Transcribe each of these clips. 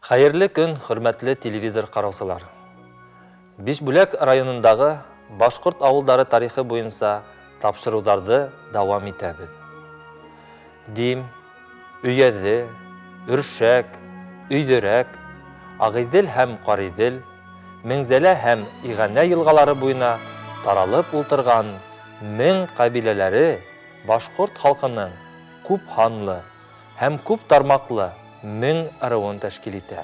Хайырлы күн, хөрмәтле телевизор караусылар. Бишбүләк районындағы башкорт авылдары тарихы буенча тапшыруларды дәвам итәбез. Дим, Өйәҙе, Өршәк, Өйҙөрәк, Ағиҙел һәм Ҡариҙел, Меңзәлә һәм Иғәнә йылғалары буйына таралып ултырған мең ҡәбиләләре башҡорт халҡының күп һанлы һәм күп тармаҡлы мең ырыуын тәшкил итә.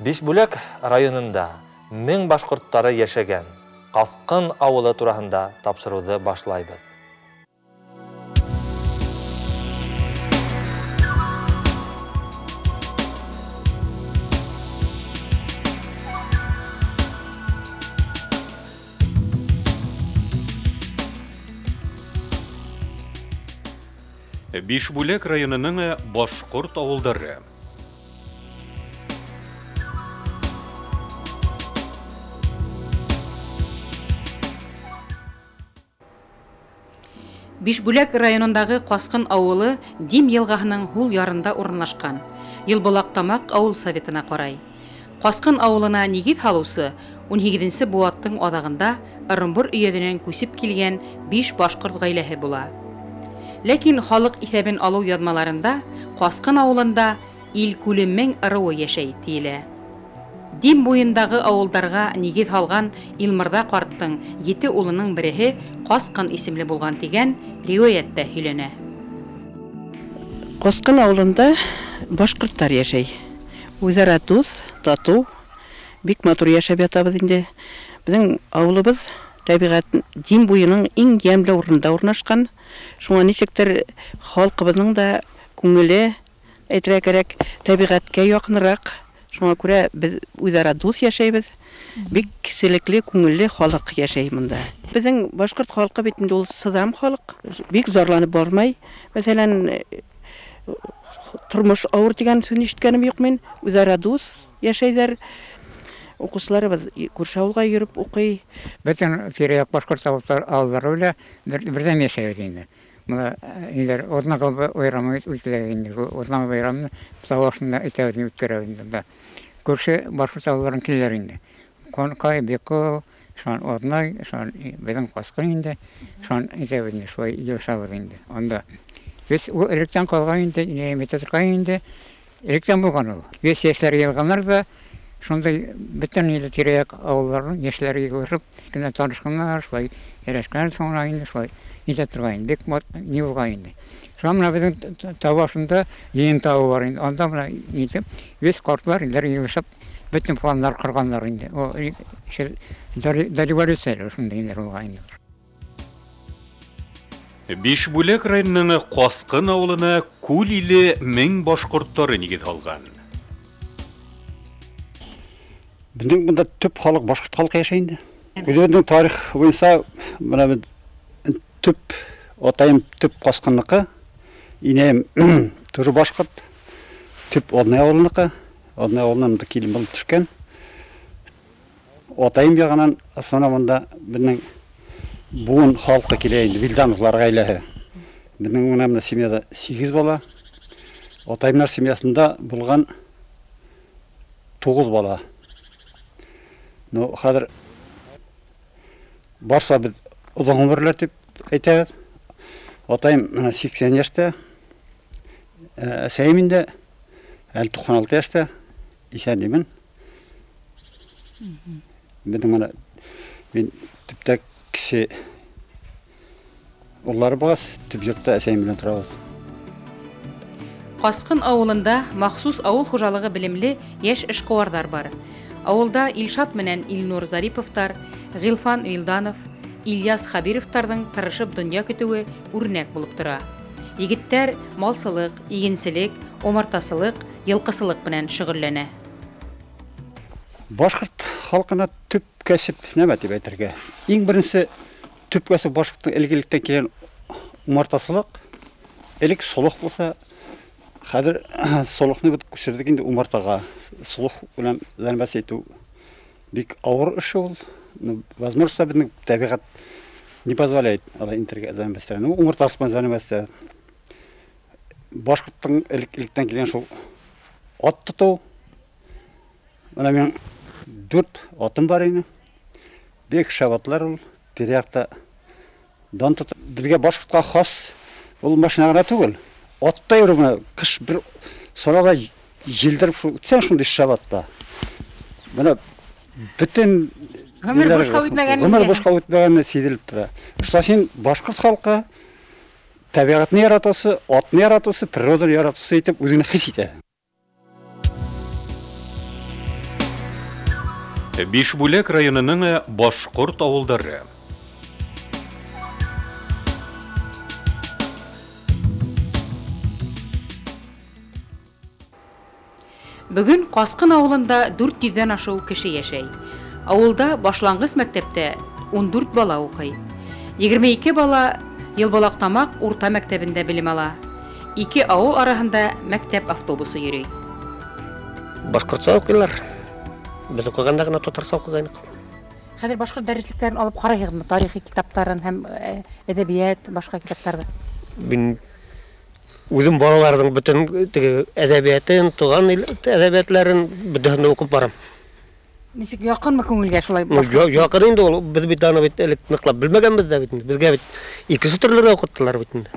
Бишбүләк районында мең башҡорттары йәшәгән Ҡасҡын ауылы тураһында тапшырыуҙы башлайбыҙ. Бишбүләк районының башҡорт ауылдары. Бишбүләк районындағы Ҡасҡын ауылы Дим йылғаһының һул ярында урынлашҡан. Йылбулаҡ-Тамаҡ ауыл советына ҡарай. Ҡасҡын ауылына нигеҙ һалыусы 18-нсе быуаттың аҙағында Ырымбур өйәҙенән күсеп килгән 5 башҡорт ғаиләһе була. Ләкин халыҡ иҫәбен алыу яҙмаларында Ҡасҡын ауылында ил күле мең ырыуы йәшәй тиелә. Дим буйындағы ауылдарға нигеҙ һалған Илмырҙа ҡарттың 7 улының береһе Ҡасҡын исемле булған тигән риүәйәттә һөйләнә. Ҡасҡын ауылында башҡорттар йәшәй. Үҙара дуҫ, татыу, бик матур йәшәп ятабыҙ инде. Беҙҙең ауылыбыҙ тәбиғәт Дим буйының иң йәмле урында урынлашҡан. Шуңа нисектер халҡыбыҙның да күңеле, әйтергә кәрәк, тәбиғәткә яҡыныраҡ. Шуңа күрә беҙ үҙара дуҫ йәшәйбеҙ. Бик кеселекле, күңелле халыҡ йәшәй бында. Беҙҙең башҡорт халҡы бит инде ул сыҙам халыҡ. Бик зарланып бармай. Мәҫәлән, тормош ауыр тигән сүҙ ишеткәнем юҡ мин. Үҙара дуҫ йәшәйҙәр. Уҡыусыларыбыҙ күрше ауылға йөрөп уҡый. Бөтөн тирә-яҡ башҡорт ауылдары белән берҙәм йәшәйбеҙ инде. Бына иләр Оҙнаҡ байрамы үткәрәбеҙ инде. Оҙнаҡ байрамын Сауашында итәбеҙ үткәрәбеҙ инде. Күрше башҡорт ауылдарын киләләр инде. Конкай, Бекол, шуан Оҙнай, шуан беҙҙең Ҡасҡын инде. Шуан итәбеҙ инде, шулай йылышабыҙ инде. Анда без электән ҡалған инде, метатрҡай инде. Электән булған ул. 5 йәштәр йылғандар да шундай бөтөн иле тирә-яҡ ауылдарын йәшләре йыйылышып кенә танышҡандар, шулай һөйләшкән соңра инде, шулай итә торған инде, бик ни булған инде. Шуңа менә беҙҙең тау башында йыйын тауы бар инде. Анда менә итеп 5 ҡартлар илдәр йыйылышып бөтөн пландар ҡорғандар инде. О революция шундай илдәр булған инде. Бишбүләк районының Ҡасҡын ауылына күл иле мең башҡорттары нигеҙ һалған. Беҙҙең бында төп халыҡ башҡорт халҡы йәшәй инде. Үҙебеҙҙең тарих буйынса бына төп атайым төп Ҡасҡынлыҡы, инәйем тоже башҡорт, төп Оҙнай ауылыныҡы. Оҙнай ауылынан да килен булып төшкән. Атайым яғынан основанда беҙҙең буын халҡы килә инде, Вилдановлар ғаиләһе. Беҙҙең менә семьяда 8 бала. Атайымдар семьясында булған 9 бала. Ну, хәҙер барса беҙ оҙон ғүмерләр тип әйтәбеҙ. Атайым 80 йәштә, әсәйем инде 96 йәштә, исән имен. Беҙҙең менә мин төптә кесе уллары булғас, төп йортта әсәйем белән торабыҙ. Ҡасҡын ауылында махсус ауыл хужалығы белемле йәш эшҡыуарҙар бар. Ауылда Илшат менән Илнур Зариповтар, Ғилфан Вилданов, Ильяс Хабировтарҙың тырышып донъя көтөүе үрнәк булып тора. Егеттәр малсылыҡ, игенселек, омартасылыҡ, йылҡысылыҡ менән шөғөлләнә. Башҡорт халҡына төп кәсеп нәмә тип әйтергә? Иң беренсе төп кәсеп башҡорттың элгелектән килгән умартасылыҡ. Элек солоҡ булса, хәҙер солоҡны бит күсерҙек инде умартаға. Солоҡ белән занбас итеү бик ауыр эш ул. Возможно, беҙҙең тәбиғәт не позволяет занбастар. Умартасы менән занбастар. Башҡорттың электән килгән шул от тұту. Мына мен 4 отым бар ені. Бек шабатлар ол, терияқта дан тұту. Бізге башқұртқа қас, ол машинағына түгіл. Оттай ұрымына қыш бір солада желдіріп сен шынды шабатта. Мына бүтін ғымыр бошқа өтмегені сейділіп тұра. Ұстасен башқұрт халқы табиғатны яратысы, отны яратысы, природаны яратысы етіп өзіні хис етеді. Бишбүләк районының башқұрт ауылдары. Бүгін Қасқын ауылында 400-ден ашау кеше яшәй. Ауылда башлангыч мәктәптә 14 бала укый. 22 бала Елбалактамак урта мәктәбендә белем ала. 2 авыл арасында мәктәп автобусы йөри. Башкортча укыйлар. Без укыганда гына татарча укыгайнык. Хәзер башка дәреслекләрен алып карыйсызмы? Тарихи китапларын һәм әдәбият, башка китапларны. Мин үзем балаларның бөтен әдәбиятын, туган әдәбиятларын бөтен укып барам. Ничек якынмы күңелгә шулай? Якын инде ул без бит аны бит элек ныклап белмәгәнбез дә бит. Безгә бит икесе төрле укыттылар бит.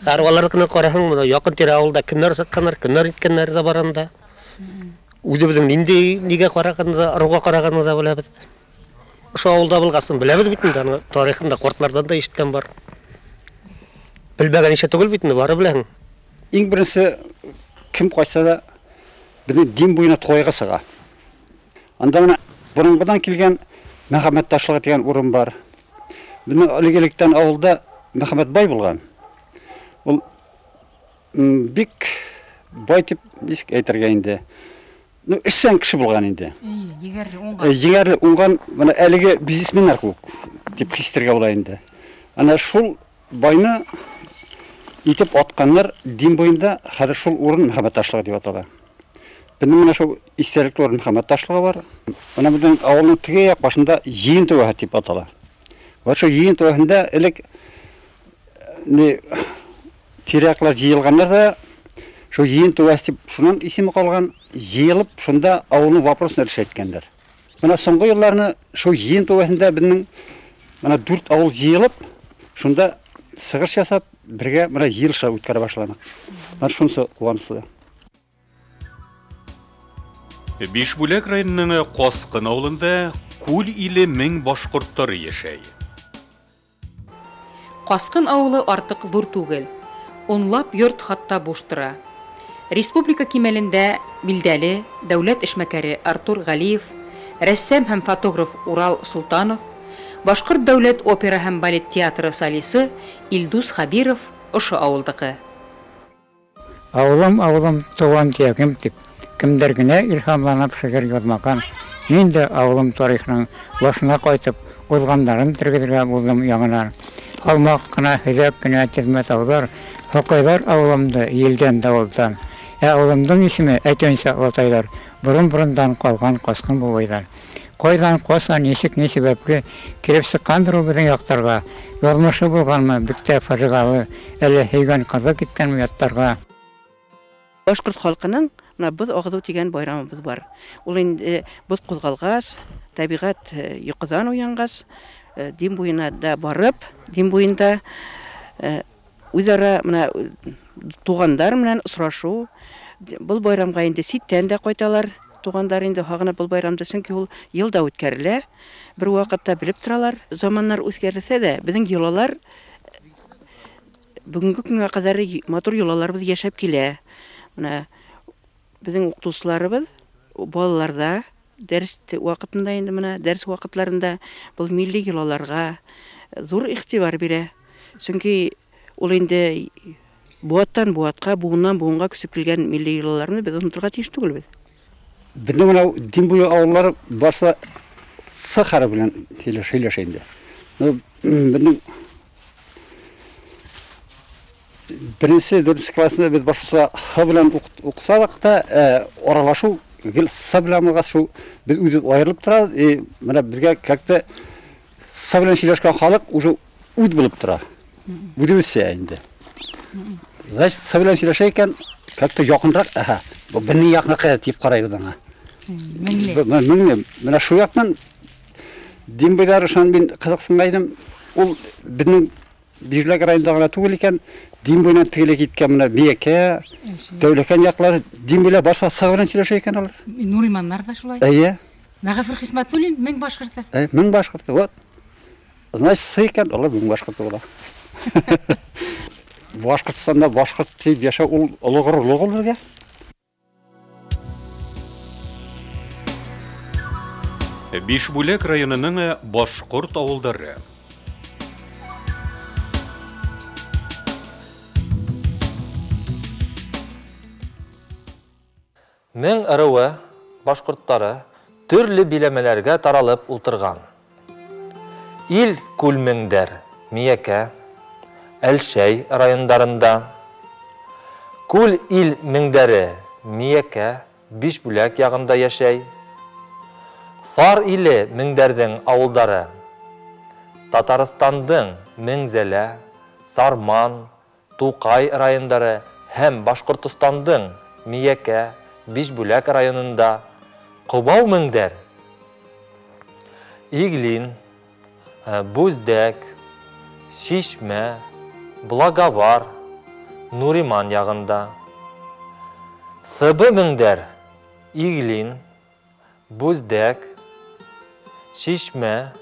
Арваларны караһаң, монда якын тирә авылда кемнәр сатканнар, кемнәр иткәннәр дә баранда. Үзебезнең нинди нигә караганда, аруга караганда да беләбез. Ошо авылда булгасын беләбез бит инде, тарихында кортлардан да ишеткән бар. Белмәгән ише түгел бит инде, бары беләң. Иң беренче кем кайса да безнең дин буена тойга сыга. Анда менә бұрынғыдан келген Мәхәммәт Ташлыға деген урын бар. Безнең элегелектән авылда Мәхәммәт бай булган. Ул бик бай дип ничек әйтергә инде. Ну, эшсән кеше булган инде. Егәрле уңган, менә әлеге бизнесменнар күп дип хистергә була инде. Ана шул байны итеп атканнар дин буенда хәзер шул урын Мәхәммәт Ташлыга дип атала. Безнең менә шул истәлекле урын Мәхәммәт Ташлыга бар. Ана безнең авылның теге як башында Йин төгәһе дип атала. Ва шул Йин төгәһендә элек тирәкләр җыелганнар да шул Йин төгәһе дип шуннан исеме калган, җыелып шунда авылның вопросын решеткәннәр. Менә соңгы елларны шул Йин төгәһендә безнең менә 4 авыл җыелып шунда сыгыш ясап бергә менә йылша үткәрә башлаган. Менә шунысы куанычлы. Бишбүләк районының Қасқын авылында күл иле 1000 башкорттары яшәй. Қасқын авылы артык зур түгел. Онлап йорт хатта буш тора. Республика кимәлендә билдәле дәүләт эшмәкәре Артур Галиев, рәссам һәм фотограф Урал Султанов, Башкорт дәүләт опера һәм балет театры солисы Илдус Хабиров ошо авылдыкы. Авылым туган тиягым дип кемдер генә илһамланып шигырь язмаган. Мин дә авылым тарихының башына кайтып, узгандарын тергезергә булдым яңадан. Алмак кына, хәзәк кенә тезмәт авыллар, хакыйлар авылымда елгән давылдан. Авылымның исеме әйтәнчә Алатайлар, бурын-бурындан калган Касқын бабайлар. Кайдан каса ничек ни сәбәпле кирип сыккандыр ул безнең яктарга. Язмышы булганмы, биктә фаҗигалы, әле һәйгән каза киткәнме яттарга. Башкорт халкының без агыду дигән байрамыбыз бар. Ул инде без кузгалгас, табигать йокыдан уянгас, дин буена да барып, дин буенда үзара менә тугандар белән очрашу. Бу байрамга инде ситтән дә кайталар. Тугандар инде хагына бу байрамда чөнки ул елда үткәрелә. Бер вакытта белеп торалар. Заманнар үзгәрсә дә, безнең йолалар бүгенге көнгә кадәр матур йолаларыбыз яшәп килә. Менә безнең укытучыларыбыз балаларда дәрес вакытында инде менә дәрес вакытларында бу милли йолаларга зур игътибар бирә. Чөнки ул инде буаттан буатка, буыннан буынга күсеп килгән милли йолаларны без онытырга тиеш түгел бит. Безнең менә дин буе авыллары барса сахара белән сөйләшә инде. Безнең беренче 4 классында без башта ха белән укысак та аралашу гел са белән укышу без үзе аерылып тора. Менә безгә как-то са белән сөйләшкән халык уже үз булып тора. Будемсә инде. Значит, са белән сөйләшә икән как-то якынрак, Бұл бірінің яқына тиіп қарайды даңа. Міңле. Мына шу яқтан Дембайдары шан мен Қазақстан айдым, ол бірінің Бижлак райондағы түгел екен, Дембайнан тігіле кеткен мына Меке, Дәулекен яқлары Дембайла барса сағыран телеші екен алар. Нуриманнар да шулай. Мәғафір Хисматуллин мың башқұрты. Мың башқұрты, вот. Значит, екен, олар мың башқұрты ола. Башқұртстанда башқұрт дейіп яша ол ұлығыр бізге. Бишбүләк районының башқұрт ауылдары. Мен ырыуы башқұрттары түрлі билемелерге таралып ултырған. Ил күлмеңдер Миеке, Әлшей райондарында, күл ил меңдері Миеке, Бишбүләк яғында яшай. Сар илі меңдердің ауылдары Татарстандың Меңзеле, Сарман, Туқай райондары һәм Башқұртстандың Миеке, Бишбүләк районында Құбау меңдер Иглин, Буздек, Шишме, Благовар, Нуриман яғында. Сыбы меңдер Иглин, Буздек, Шишме,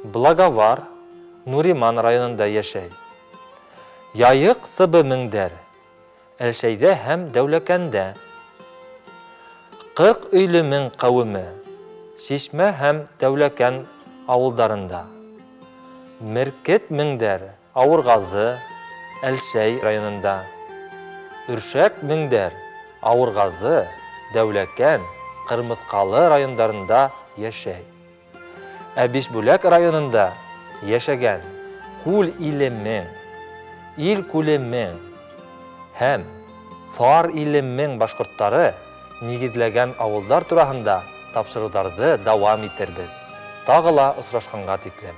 Благовар, Нуриман районында яшай. Яйық сыбы меңдер Әлшейде һәм Дәулекәндә. 40 өйлі мең қауымы Шишме һәм Дәулекән ауылдарында. Меркет меңдер Ауырғазы, Әлшей районында. Үршәк меңдер Ауырғазы, Дәулекән, Қырмызқалы райондарында яшай. Бишбүләк районында яшәгән күл иле мең, ил күле мең һәм Сар иле мең башқұрттары нигезләгән авылдар тураһында тапшыруларны дәвам итербез. Тагыла осрашканга тиклем.